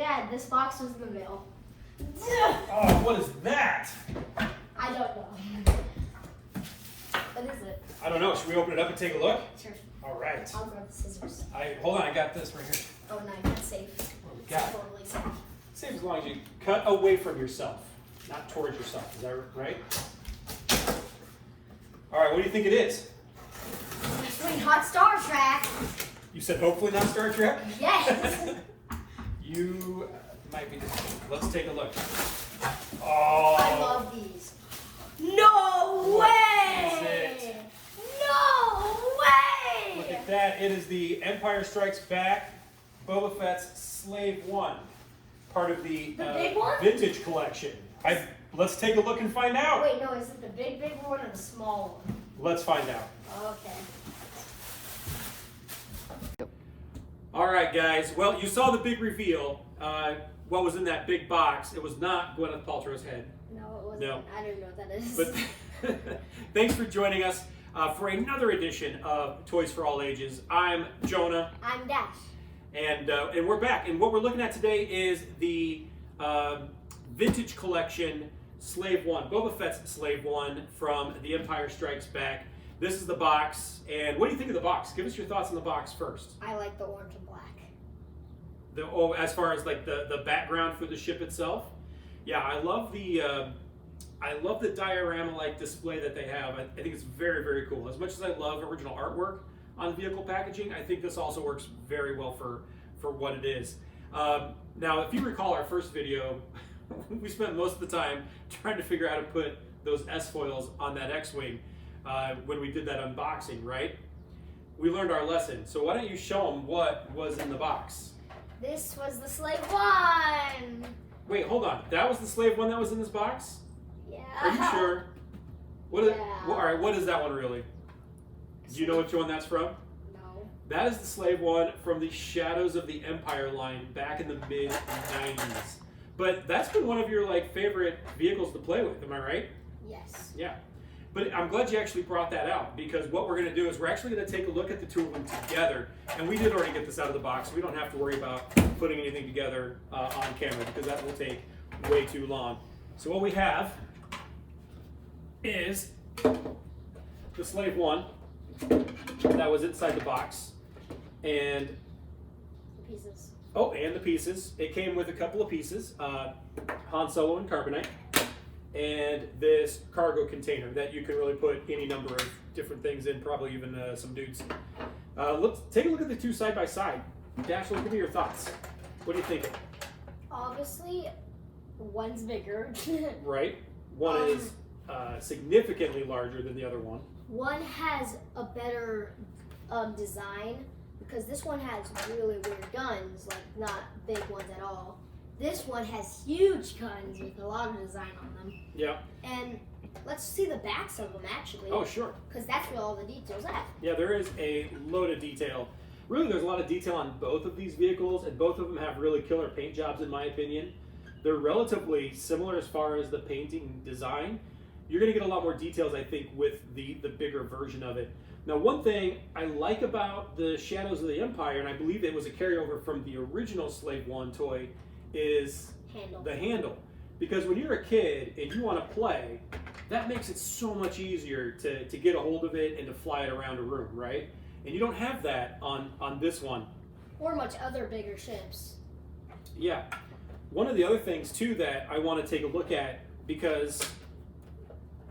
Dad, this box was in the mail. Oh, what is that? I don't know. What is it? I don't know. Should we open it up and take a look? Sure. All right. I'll grab the scissors. Hold on. I got this right here. Oh, no, that's safe. What we got? Totally safe. Safe as long as you cut away from yourself, not towards yourself. Is that right? All right. What do you think it is? Sweet hot Star Trek. You said hopefully not Star Trek? Yes. You might be. Let's take a look. Oh. I love these. No way! Is it? No way! Look at that. It is the Empire Strikes Back Boba Fett's Slave One, part of the big one? vintage collection. Let's take a look and find out. Wait, no, is it the big one or the small one? Let's find out. Okay. All right, guys. Well, you saw the big reveal. What was in that big box? It was not Gwyneth Paltrow's head. No, it wasn't. No. I don't know what that is. But thanks for joining us for another edition of Toys for All Ages. I'm Jonah. I'm Dash. And we're back. And what we're looking at today is the vintage collection Slave One, Boba Fett's Slave One from The Empire Strikes Back. This is the box. And what do you think of the box? Give us your thoughts on the box first. I like the orange and black. As far as like the background for the ship itself, yeah, I love the diorama-like display that they have. I think it's very, very cool. As much as I love original artwork on vehicle packaging, I think this also works very well for what it is. Now, if you recall our first video, we spent most of the time trying to figure out how to put those S-foils on that X-Wing when we did that unboxing, right? We learned our lesson. So why don't you show them what was in the box? This was the Slave One! Wait, hold on. That was the Slave One that was in this box? Yeah. Are you sure? All right, what is that one really? Do you know which one that's from? No. That is the Slave One from the Shadows of the Empire line back in the mid-90s. But that's been one of your favorite vehicles to play with, am I right? Yes. Yeah. But I'm glad you actually brought that out, because what we're going to do is we're actually going to take a look at the two of them together. And we did already get this out of the box, so we don't have to worry about putting anything together on camera, because that will take way too long. So what we have is the Slave One that was inside the box, and The pieces. oh, and the pieces. It came with a couple of pieces, Han Solo and Carbonite, and this cargo container that you can really put any number of different things in, probably even some dudes. Let's take a look at the two side by side. Dash, give me your thoughts. What do you think? Obviously, one's bigger. Right? One is significantly larger than the other one. One has a better design, because this one has really weird guns, like not big ones at all. This one has huge guns with a lot of design on them. Yeah. And let's see the backs of them, actually. Oh, sure. Because that's where all the details at. Yeah, there is a load of detail. Really, there's a lot of detail on both of these vehicles, and both of them have really killer paint jobs, in my opinion. They're relatively similar as far as the painting design. You're going to get a lot more details, I think, with the bigger version of it. Now, one thing I like about the Shadows of the Empire, and I believe it was a carryover from the original Slave One toy, is the handle. Because when you're a kid and you want to play, that makes it so much easier to get a hold of it and to fly it around a room, right? And you don't have that on this one. Or much other bigger ships. Yeah. One of the other things, too, that I want to take a look at, because,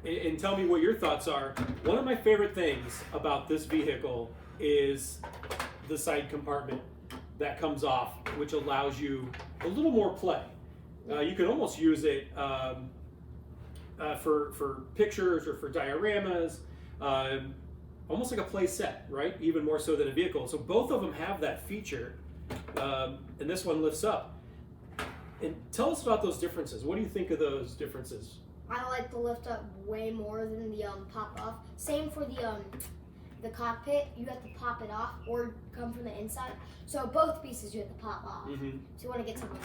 and tell me what your thoughts are, one of my favorite things about this vehicle is the side compartment that comes off, which allows you a little more play. You can almost use it for pictures or for dioramas, almost like a play set, right? Even more so than a vehicle. So both of them have that feature, and this one lifts up. And tell us about those differences. What do you think of those differences? I like the lift up way more than the pop off. Same for the cockpit. You have to pop it off or come from the inside. So both pieces you have to pop off. Mm-hmm. So you want to get something.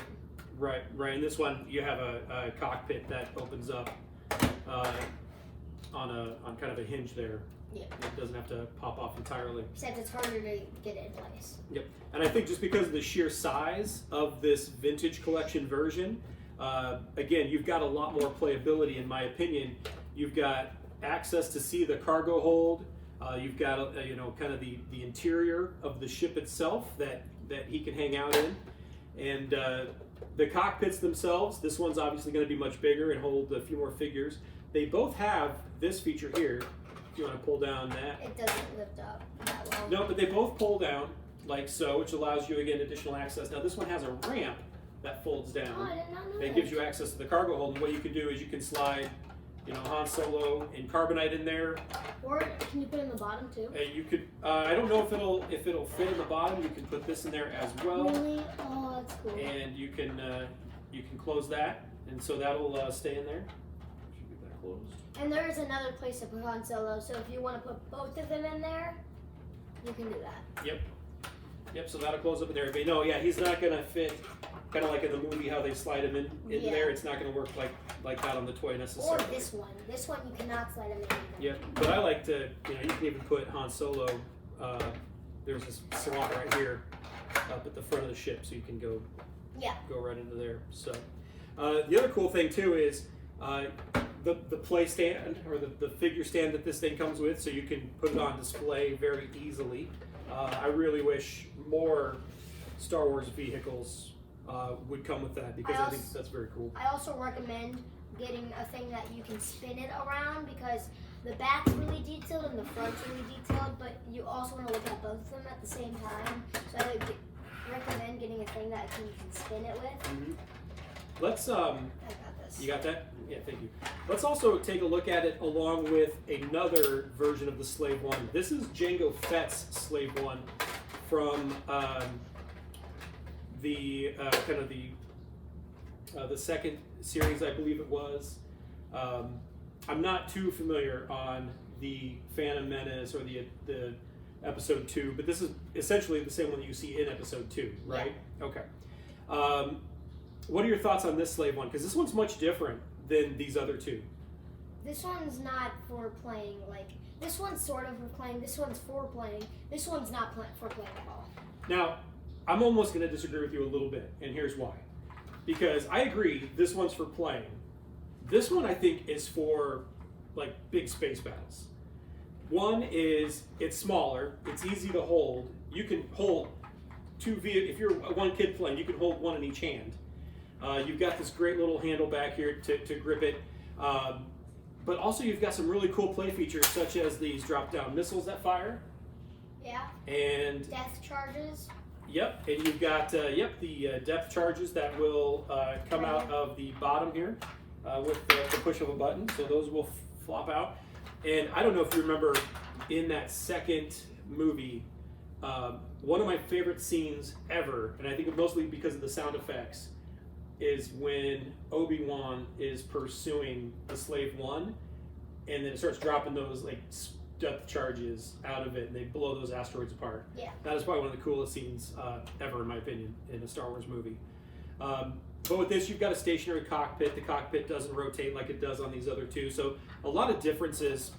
Right. In this one, you have a cockpit that opens up on kind of a hinge there. Yeah. It doesn't have to pop off entirely. Except it's harder to get it in place. Yep. And I think just because of the sheer size of this vintage collection version, again, you've got a lot more playability, in my opinion. You've got access to see the cargo hold. You've got kind of the interior of the ship itself that he can hang out in, and the cockpits themselves. This one's obviously going to be much bigger and hold a few more figures. They both have this feature here. If you want to pull down that. It doesn't lift up that well. No, but they both pull down like so, which allows you again additional access. Now this one has a ramp that folds down. Oh, I did not know That gives you access to the cargo hold. And what you can do is you can slide, Han Solo and Carbonite in there. Or can you put it in the bottom too? You could. I don't know if it'll fit in the bottom. You can put this in there as well. Really? Oh, that's cool. And you can close that, and so that'll stay in there. Should get that closed. And there's another place to put Han Solo, so if you want to put both of them in there, you can do that. Yep. So that'll close up in there. But no, yeah, he's not gonna fit. Kind of like in the movie, how they slide him in there. It's not going to work like that on the toy necessarily. Or this one. This one you cannot slide him in. Yeah, but I like to. You can even put Han Solo. There's this slot right here up at the front of the ship, so you can go right into there. So the other cool thing too is the play stand or the figure stand that this thing comes with, so you can put it on display very easily. I really wish more Star Wars vehicles would come with that, because I think that's very cool. I also recommend getting a thing that you can spin it around, because the back's really detailed and the front's really detailed, but you also want to look at both of them at the same time. So I would recommend getting a thing that you can spin it with. Mm-hmm. Let's I got this. You got that? Yeah, thank you. Let's also take a look at it along with another version of the Slave One. This is Jango Fett's Slave One from the kind of the second series, I believe it was. I'm not too familiar on the Phantom Menace or the episode 2, but this is essentially the same one that you see in episode 2, right? Yeah. Okay. What are your thoughts on this Slave One? Because this one's much different than these other two. This one's not for playing, this one's sort of for playing, this one's for playing, this one's not for playing at all. Now, I'm almost going to disagree with you a little bit, and here's why. Because I agree, this one's for playing. This one, I think, is for, big space battles. One is, it's smaller, it's easy to hold. You can hold two vehicles. If you're one kid playing, you can hold one in each hand. You've got this great little handle back here to grip it. But also, you've got some really cool play features, such as these drop-down missiles that fire. Yeah. And death charges. Yep, and you've got the depth charges that will come out of the bottom here with the push of a button. So those will flop out. And I don't know if you remember in that second movie, one of my favorite scenes ever, and I think mostly because of the sound effects, is when Obi-Wan is pursuing the Slave One, and then it starts dropping those depth charges out of it, and they blow those asteroids apart. Yeah. That is probably one of the coolest scenes ever, in my opinion, in a Star Wars movie. But with this, you've got a stationary cockpit. The cockpit doesn't rotate like it does on these other two. So a lot of differences.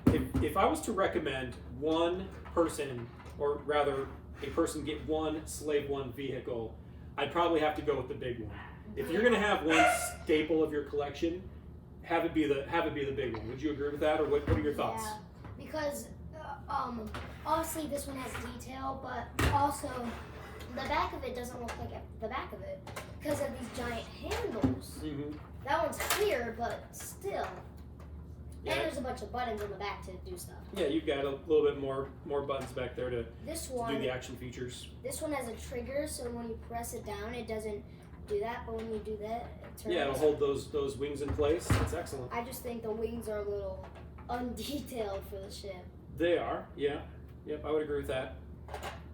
If I was to recommend one person, or rather a person get one Slave One vehicle, I'd probably have to go with the big one. If you're going to have one staple of your collection, have it be the big one. Would you agree with that, or what are your thoughts? Yeah, because obviously this one has detail, but also the back of it doesn't look like the back of it because of these giant handles. Mm-hmm. That one's clear, but still. Yeah. And there's a bunch of buttons on the back to do stuff. Yeah, you've got a little bit more buttons back there to do the action features. This one has a trigger, so when you press it down, it doesn't do that. But when you do that, it turns. Yeah, it'll hold those wings in place. That's excellent. I just think the wings are a little undetailed for the ship. They are, yeah. Yep, I would agree with that.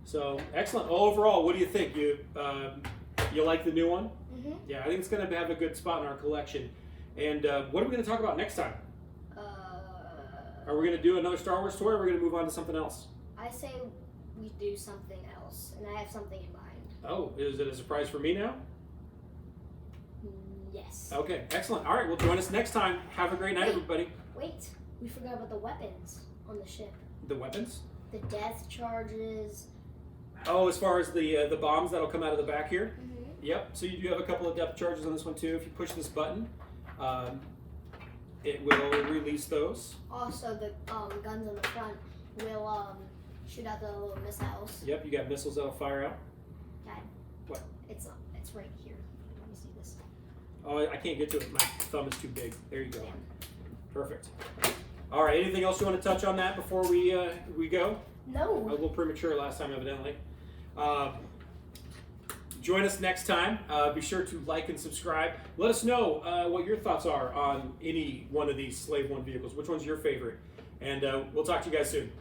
So, excellent. Overall, what do you think? You like the new one? Mm-hmm. Yeah, I think it's going to have a good spot in our collection. And what are we going to talk about next time? Are we going to do another Star Wars toy, or are we going to move on to something else? I say we do something else, and I have something in mind. Oh, is it a surprise for me now? Yes. Okay, excellent. All right, well, join us next time. Have a great night, everybody. Wait, we forgot about the weapons. on the ship. The weapons? The death charges. Oh, as far as the bombs that'll come out of the back here? Mm-hmm. Yep, so you do have a couple of depth charges on this one too. If you push this button, it will release those. Also, the guns on the front will shoot out the little missiles. Yep, you got missiles that'll fire out. Dad. What? It's right here. Let me see this. Oh, I can't get to it. My thumb is too big. There you go. Damn. Perfect. All right, anything else you want to touch on that before we go? No. A little premature last time, evidently. Join us next time. Be sure to like and subscribe. Let us know what your thoughts are on any one of these Slave One vehicles. Which one's your favorite? And we'll talk to you guys soon.